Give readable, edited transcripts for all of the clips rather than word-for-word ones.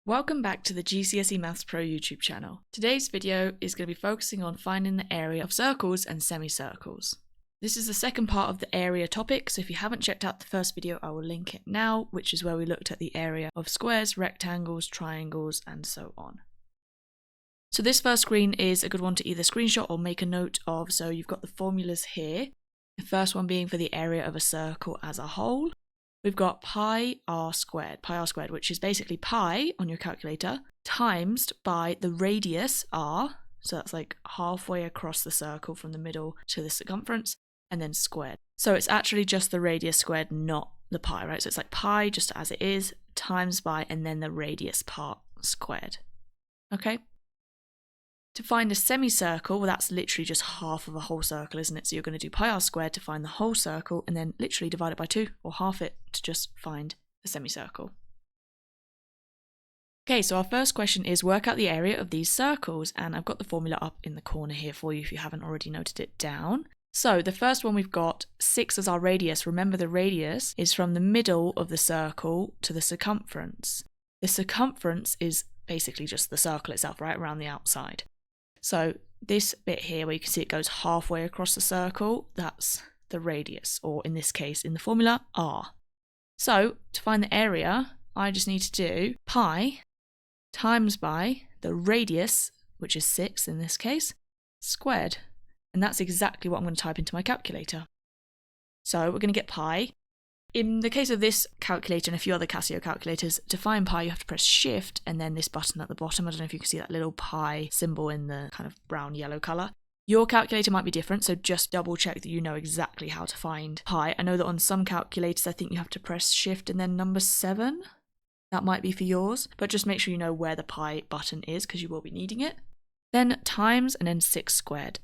Welcome back to the GCSE Maths Pro YouTube channel. Today's video is going to be focusing on finding the area of circles and semicircles. This is the second part of the area topic, so if you haven't checked out the first video, I will link it now, which is where we looked at the area of squares, rectangles, triangles, and so on. So this first screen is a good one to either screenshot or make a note of. So you've got the formulas here. The first one being for the area of a circle as a whole. We've got pi r squared, which is basically pi on your calculator times by the radius r, so that's like halfway across the circle from the middle to the circumference, and then squared. So it's actually just the radius squared, not the pi, right? So it's like pi just as it is, times by, and then the radius part squared. Okay? To find a semicircle, well, that's literally just half of a whole circle, isn't it? So you're going to do pi r squared to find the whole circle and then literally divide it by 2 or half it to just find a semicircle. Okay, so our first question is work out the area of these circles, and I've got the formula up in the corner here for you if you haven't already noted it down. So the first one, we've got 6 as our radius. Remember, the radius is from the middle of the circle to the circumference. The circumference is basically just the circle itself, right around the outside. So this bit here where you can see it goes halfway across the circle, that's the radius, or in this case, in the formula, r. So to find the area, I just need to do pi times by the radius, which is 6 in this case, squared. And that's exactly what I'm going to type into my calculator. So we're going to get pi. In the case of this calculator and a few other Casio calculators, to find pi you have to press shift and then this button at the bottom. I don't know if you can see that little pi symbol in the kind of brown yellow colour. Your calculator might be different, so just double check that you know exactly how to find pi. I know that on some calculators I think you have to press shift and then number 7. That might be for yours, but just make sure you know where the pi button is because you will be needing it. Then times and then 6 squared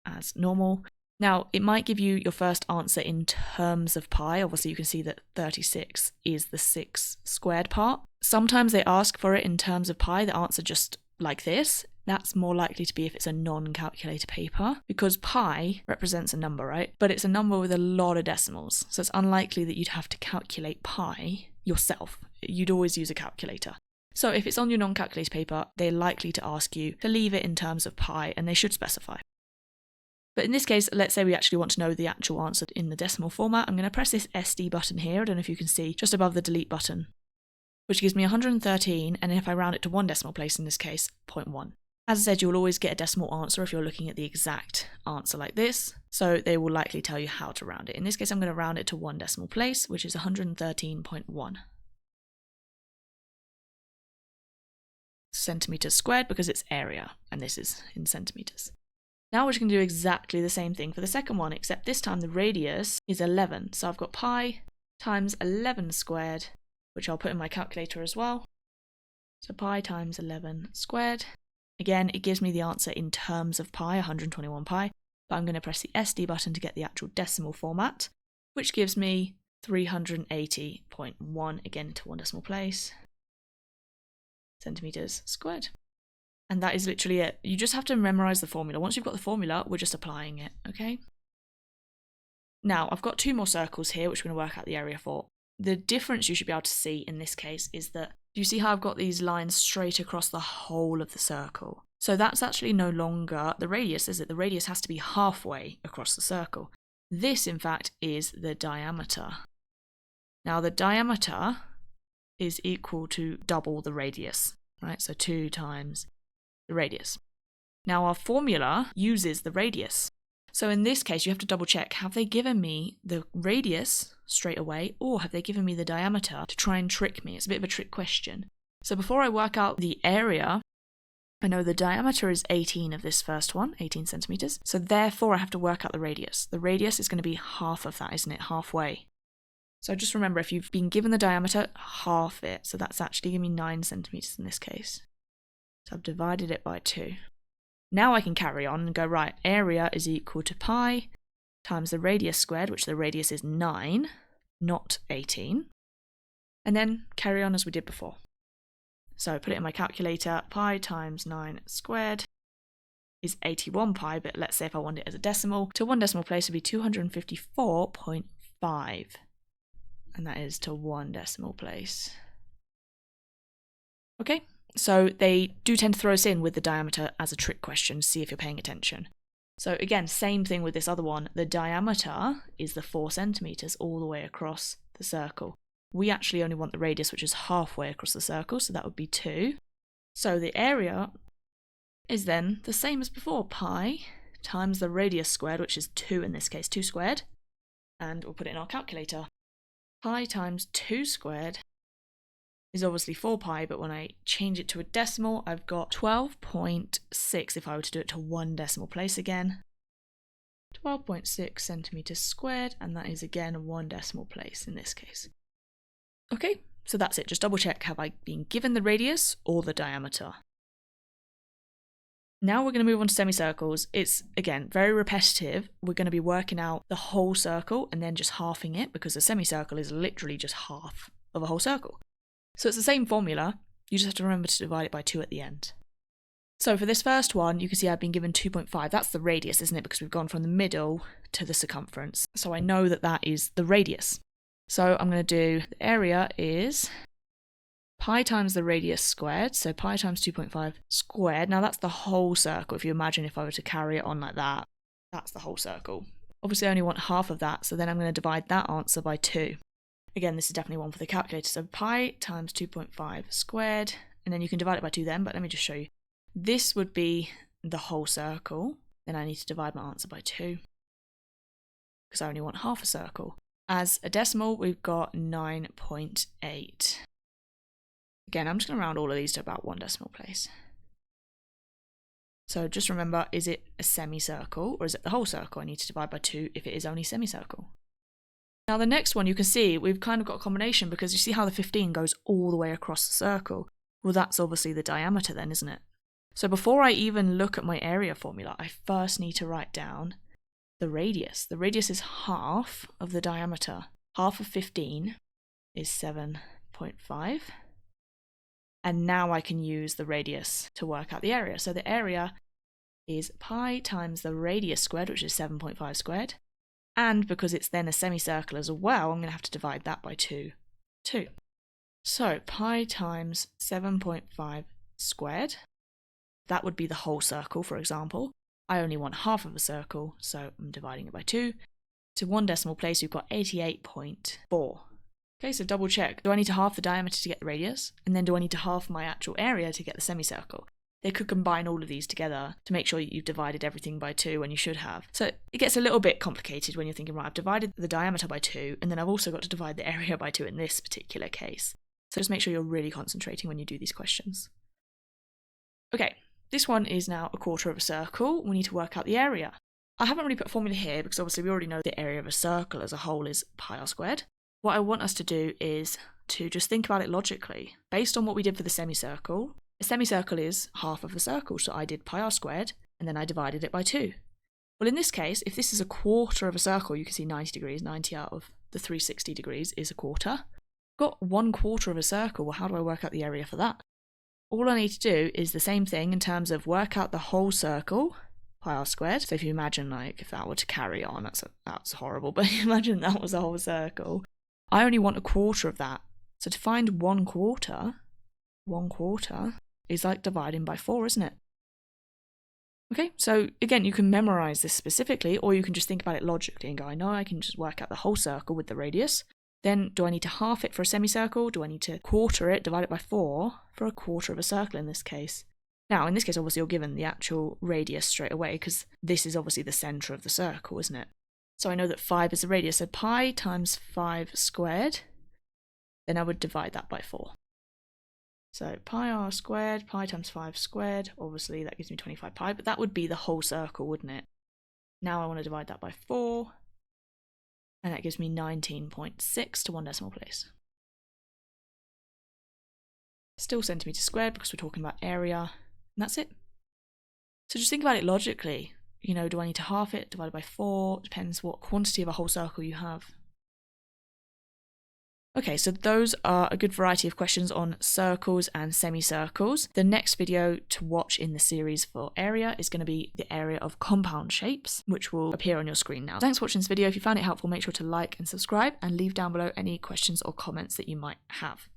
as normal. Now, it might give you your first answer in terms of pi. Obviously, you can see that 36 is the 6 squared part. Sometimes they ask for it in terms of pi, the answer just like this. That's more likely to be if it's a non-calculator paper, because pi represents a number, right? But it's a number with a lot of decimals, so it's unlikely that you'd have to calculate pi yourself. You'd always use a calculator. So if it's on your non-calculator paper, they're likely to ask you to leave it in terms of pi, and they should specify. But in this case, let's say we actually want to know the actual answer in the decimal format. I'm going to press this SD button here, I don't know if you can see, just above the delete button, which gives me 113, and if I round it to 1 decimal place, in this case, 0.1. As I said, you'll always get a decimal answer if you're looking at the exact answer like this, so they will likely tell you how to round it. In this case, I'm going to round it to 1 decimal place, which is 113.1. Centimeters squared because it's area, and this is in centimeters. Now we're just going to do exactly the same thing for the second one, except this time the radius is 11. So I've got pi times 11 squared, which I'll put in my calculator as well. So pi times 11 squared. Again, it gives me the answer in terms of pi, 121 pi, but I'm going to press the SD button to get the actual decimal format, which gives me 380.1, again to 1 decimal place, centimeters squared. And that is literally it. You just have to memorize the formula. Once you've got the formula, we're just applying it, okay? Now, I've got 2 more circles here, which we're going to work out the area for. The difference you should be able to see in this case is that, do you see how I've got these lines straight across the whole of the circle? So that's actually no longer the radius, is it? The radius has to be halfway across the circle. This, in fact, is the diameter. Now, the diameter is equal to double the radius, right? So 2 times the radius. Now our formula uses the radius. So in this case, you have to double check, have they given me the radius straight away, or have they given me the diameter to try and trick me? It's a bit of a trick question. So before I work out the area, I know the diameter is 18 of this first one, 18 centimeters. So therefore I have to work out the radius. The radius is going to be half of that, isn't it? Halfway. So just remember, if you've been given the diameter, half it. So that's actually giving me 9 centimeters in this case. So I've divided it by 2. Now I can carry on and go, right, area is equal to pi times the radius squared, which the radius is 9, not 18. And then carry on as we did before. So put it in my calculator, pi times 9 squared is 81 pi, but let's say if I want it as a decimal, to 1 decimal place would be 254.5. And that is to 1 decimal place. Okay, so they do tend to throw us in with the diameter as a trick question, see if you're paying attention. So again, same thing with this other one. The diameter is the 4 centimeters all the way across the circle. We actually only want the radius, which is halfway across the circle, so that would be 2. So the area is then the same as before, pi times the radius squared, which is 2 in this case, 2 squared. And we'll put it in our calculator. Pi times 2 squared is obviously 4 pi, but when I change it to a decimal, I've got 12.6 if I were to do it to 1 decimal place again. 12.6 centimeters squared, and that is again 1 decimal place in this case. Okay, so that's it. Just double check, have I been given the radius or the diameter? Now we're going to move on to semicircles. It's, again, very repetitive. We're going to be working out the whole circle and then just halving it, because a semicircle is literally just half of a whole circle. So it's the same formula, you just have to remember to divide it by 2 at the end. So for this first one, you can see I've been given 2.5. That's the radius, isn't it? Because we've gone from the middle to the circumference. So I know that that is the radius. So I'm going to do, the area is pi times the radius squared, so pi times 2.5 squared. Now that's the whole circle. If you imagine if I were to carry it on like that, that's the whole circle. Obviously I only want half of that, so then I'm going to divide that answer by 2. Again, this is definitely one for the calculator. So pi times 2.5 squared, and then you can divide it by 2 then, but let me just show you. This would be the whole circle. Then I need to divide my answer by 2, because I only want half a circle. As a decimal, we've got 9.8. Again, I'm just going to round all of these to about 1 decimal place. So just remember, is it a semicircle or is it the whole circle? I need to divide by 2 if it is only semicircle. Now the next one, you can see we've kind of got a combination, because you see how the 15 goes all the way across the circle. Well, that's obviously the diameter then, isn't it? So before I even look at my area formula, I first need to write down the radius. The radius is half of the diameter. Half of 15 is 7.5. And now I can use the radius to work out the area. So the area is pi times the radius squared, which is 7.5 squared. And because it's then a semicircle as well, I'm going to have to divide that by 2. So pi times 7.5 squared, that would be the whole circle, for example. I only want half of a circle, so I'm dividing it by 2. To 1 decimal place, we've got 88.4. Okay, so double check. Do I need to half the diameter to get the radius? And then do I need to half my actual area to get the semicircle? They could combine all of these together to make sure you've divided everything by 2 when you should have. So it gets a little bit complicated when you're thinking, right, I've divided the diameter by 2, and then I've also got to divide the area by 2 in this particular case. So just make sure you're really concentrating when you do these questions. Okay, this one is now a quarter of a circle. We need to work out the area. I haven't really put a formula here because obviously we already know the area of a circle as a whole is pi r squared. What I want us to do is to just think about it logically. Based on what we did for the semicircle, a semicircle is half of the circle, so I did pi r squared, and then I divided it by 2. Well, in this case, if this is a quarter of a circle, you can see 90 degrees, 90 out of the 360 degrees is a quarter. I've got 1/4 of a circle, well, how do I work out the area for that? All I need to do is the same thing in terms of work out the whole circle, pi r squared. So if you imagine, like, if that were to carry on, that's horrible, but imagine that was a whole circle. I only want 1/4 of that. So to find 1/4 is like dividing by 4, isn't it? Okay, so again, you can memorize this specifically, or you can just think about it logically and go, I know I can just work out the whole circle with the radius. Then do I need to half it for a semicircle? Do I need to quarter it, divide it by 4 for a quarter of a circle in this case? Now, in this case, obviously, you're given the actual radius straight away, because this is obviously the centre of the circle, isn't it? So I know that 5 is the radius, so pi times 5 squared, then I would divide that by 4. So pi r squared, pi times 5 squared, obviously that gives me 25 pi, but that would be the whole circle, wouldn't it? Now I want to divide that by 4, and that gives me 19.6 to 1 decimal place. Still centimetres squared because we're talking about area, and that's it. So just think about it logically. You know, do I need to half it, divided by 4? Depends what quantity of a whole circle you have. Okay, so those are a good variety of questions on circles and semicircles. The next video to watch in the series for area is going to be the area of compound shapes, which will appear on your screen now. Thanks for watching this video. If you found it helpful, make sure to like and subscribe, and leave down below any questions or comments that you might have.